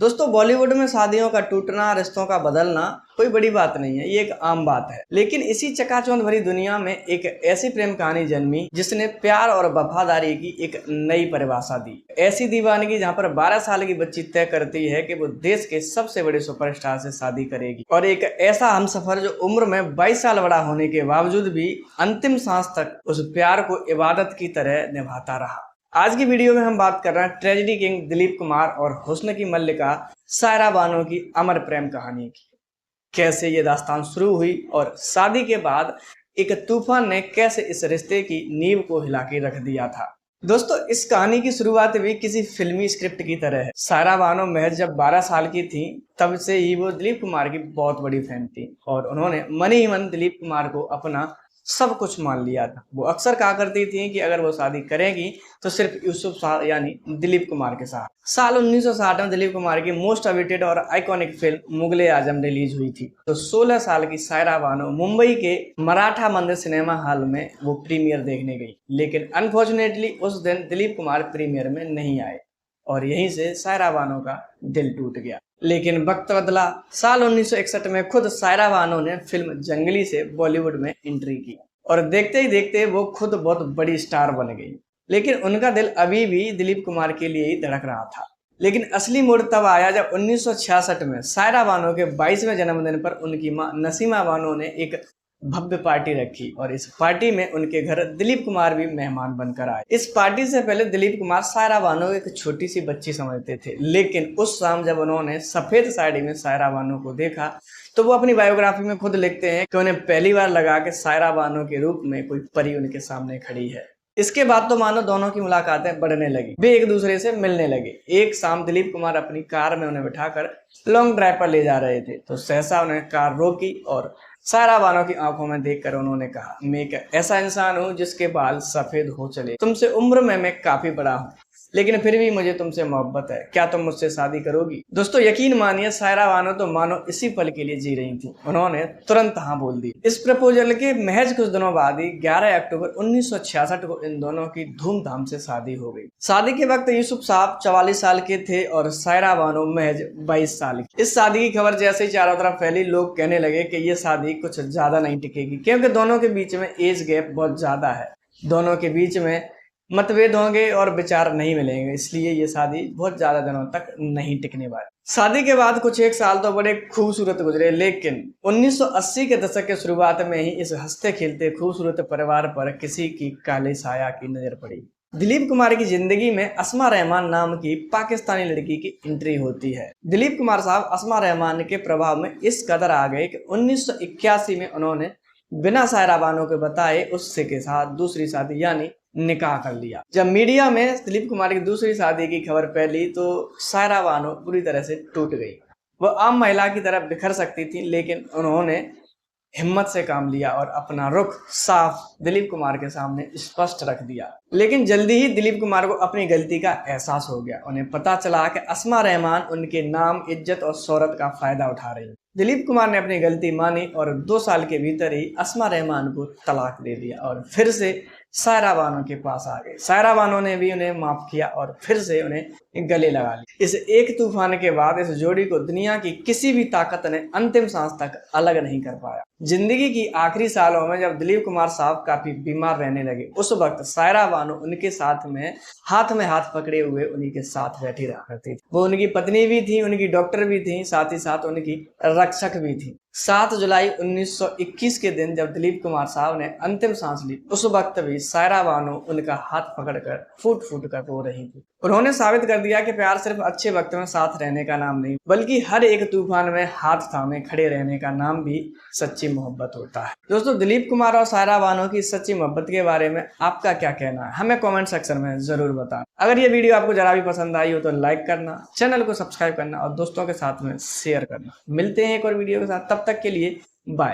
दोस्तों बॉलीवुड में शादियों का टूटना, रिश्तों का बदलना कोई बड़ी बात नहीं है, ये एक आम बात है। लेकिन इसी चकाचौंध भरी दुनिया में एक ऐसी प्रेम कहानी जन्मी जिसने प्यार और वफादारी की एक नई परिभाषा दी। ऐसी दीवानगी जहां पर 12 साल की बच्ची तय करती है कि वो देश के सबसे बड़े सुपरस्टार से शादी करेगी, और एक ऐसा हमसफर जो उम्र में 22 साल बड़ा होने के बावजूद भी अंतिम सांस तक उस प्यार को इबादत की तरह निभाता रहा। आज की वीडियो में हम बात कर रहे हैं ट्रेजेडी किंग दिलीप कुमार और हुस्न की मल्लिका सायरा बानो की अमर प्रेम कहानी की। कैसे ये दास्तान शुरू हुई और शादी के बाद एक तूफान ने कैसे इस रिश्ते की नींव को हिला के रख दिया था। दोस्तों इस कहानी की शुरुआत भी किसी फिल्मी स्क्रिप्ट की तरह है। सायरा बानो महज जब 12 साल की थी तब से ही वो दिलीप कुमार की बहुत बड़ी फैन थी और उन्होंने मन ही मन दिलीप कुमार को अपना सब कुछ मान लिया था। वो अक्सर कहा करती थी कि अगर वो शादी करेगी तो सिर्फ यूसुफ यानी दिलीप कुमार के साथ। साल 1960 में दिलीप कुमार की मोस्ट अवेटेड और आइकॉनिक फिल्म मुगले आजम रिलीज हुई थी। तो 16 साल की सायरा बानो मुंबई के मराठा मंदिर सिनेमा हॉल में वो प्रीमियर देखने गई, लेकिन अनफॉर्चुनेटली उस दिन दिलीप कुमार प्रीमियर में नहीं आए और यहीं से सायरा बानो का दिल टूट गया। लेकिन वक्त बदला। साल 1961 में खुद सायरा बानो ने फिल्म जंगली से बॉलीवुड में एंट्री की और देखते ही देखते वो खुद बहुत बड़ी स्टार बन गई। लेकिन उनका दिल अभी भी दिलीप कुमार के लिए ही धड़क रहा था। लेकिन असली मोड़ तब आया जब 1966 में सायरा बानो के 22वें जन्मदिन पर उनकी मां नसीमा बानो ने एक भव्य पार्टी रखी और इस पार्टी में उनके घर दिलीप कुमार भी मेहमान बनकर आए। इस पार्टी से पहले दिलीप कुमार सायरा बानो एक छोटी सी बच्ची समझते थे, लेकिन उस शाम जब उन्होंने सफेद साड़ी में सायरा बानो को देखा तो वो अपनी बायोग्राफी में खुद लिखते हैं कि उन्हें पहली बार लगा कि सायरा बानो के रूप में कोई परी उनके सामने खड़ी है। इसके बाद तो मानो दोनों की मुलाकातें बढ़ने लगी, वे एक दूसरे से मिलने लगे। एक शाम दिलीप कुमार अपनी कार में उन्हें बिठाकर लॉन्ग ड्राइव पर ले जा रहे थे तो सहसा उन्हें कार रोकी और सायरा बानो की आंखों में देखकर उन्होंने कहा, मैं एक ऐसा इंसान हूँ जिसके बाल सफेद हो चले। तुमसे उम्र में मैं काफी बड़ा हूँ, लेकिन फिर भी मुझे तुमसे मोहब्बत है। क्या तुम मुझसे शादी करोगी? दोस्तों यकीन मानिए सायरा बानो तो मानो इसी पल के लिए जी रही थी। उन्होंने तुरंत हाँ बोल दी। इस प्रपोजल के महज कुछ दिनों बाद ही 11 अक्टूबर 1966 को इन दोनों की धूमधाम से शादी हो गई। शादी के वक्त यूसुफ साहब 44 साल के थे और सायरा बानो महज 22 साल की। इस शादी की खबर जैसे ही चारों तरफ फैली, लोग कहने लगे कि ये शादी कुछ ज्यादा नहीं टिकेगी, क्योंकि दोनों के बीच में एज गैप बहुत ज्यादा है। दोनों के बीच में मतभेद होंगे और विचार नहीं मिलेंगे, इसलिए ये शादी बहुत ज्यादा दिनों तक नहीं टिकने वाली। शादी के बाद कुछ एक साल तो बड़े खूबसूरत गुजरे, लेकिन 1980 के दशक के शुरुआत में ही इस हंसते खेलते खूबसूरत परिवार पर किसी की काले साया की नजर पड़ी। दिलीप कुमार की जिंदगी में अस्मा रहमान नाम की पाकिस्तानी लड़की की एंट्री होती है। दिलीप कुमार साहब अस्मा रहमान के प्रभाव में इस कदर आ गए कि 1981 में उन्होंने बिना सायरा बानो के बताए उससे के साथ दूसरी शादी यानी निकाह कर लिया। जब मीडिया में दिलीप कुमार की दूसरी शादी की खबर फैली तो सायरा बानो पूरी तरह से टूट गई। वह आम महिला की तरह बिखर सकती थी, लेकिन उन्होंने हिम्मत से काम लिया और अपना रुख साफ दिलीप कुमार के सामने स्पष्ट रख दिया। लेकिन जल्दी ही दिलीप कुमार को अपनी गलती का एहसास हो गया। उन्हें पता चला कि अस्मा रहमान उनके नाम, इज्जत और शोहरत का फायदा उठा रही है। दिलीप कुमार ने अपनी गलती मानी और 2 साल के भीतर ही अस्मा रहमान को तलाक दे दिया और फिर से सायरा बानो के पास आ गए। सायरा बानो ने भी उन्हें माफ किया और फिर से उन्हें गले लगा लिया। इस एक तूफान के बाद इस जोड़ी को दुनिया की किसी भी ताकत ने अंतिम सांस तक अलग नहीं कर पाया। जिंदगी की आखिरी सालों में जब दिलीप कुमार साहब काफी बीमार रहने लगे, उस वक्त सायरा बानो उनके साथ में हाथ पकड़े हुए उन्हीं के साथ बैठी रहा करती थी। वो उनकी पत्नी भी थी, उनकी डॉक्टर भी थी, साथ ही साथ उनकी रक्षक भी थी। 7 जुलाई 1921 के दिन जब दिलीप कुमार साहब ने अंतिम सांस ली, उस वक्त भी सायरा बानो उनका हाथ पकड़कर फूट फूट कर रो रही थी। उन्होंने साबित कर दिया कि प्यार सिर्फ अच्छे वक्त में साथ रहने का नाम नहीं, बल्कि हर एक तूफान में हाथ थामे खड़े रहने का नाम भी सच्ची मोहब्बत होता है। दोस्तों दिलीप कुमार और सायरा बानो की सच्ची मोहब्बत के बारे में आपका क्या कहना है, हमें कमेंट सेक्शन में जरूर बताएं। अगर ये वीडियो आपको जरा भी पसंद आई हो तो लाइक करना, चैनल को सब्सक्राइब करना और दोस्तों के साथ में शेयर करना। मिलते हैं एक और वीडियो के साथ, तब तक के लिए बाय।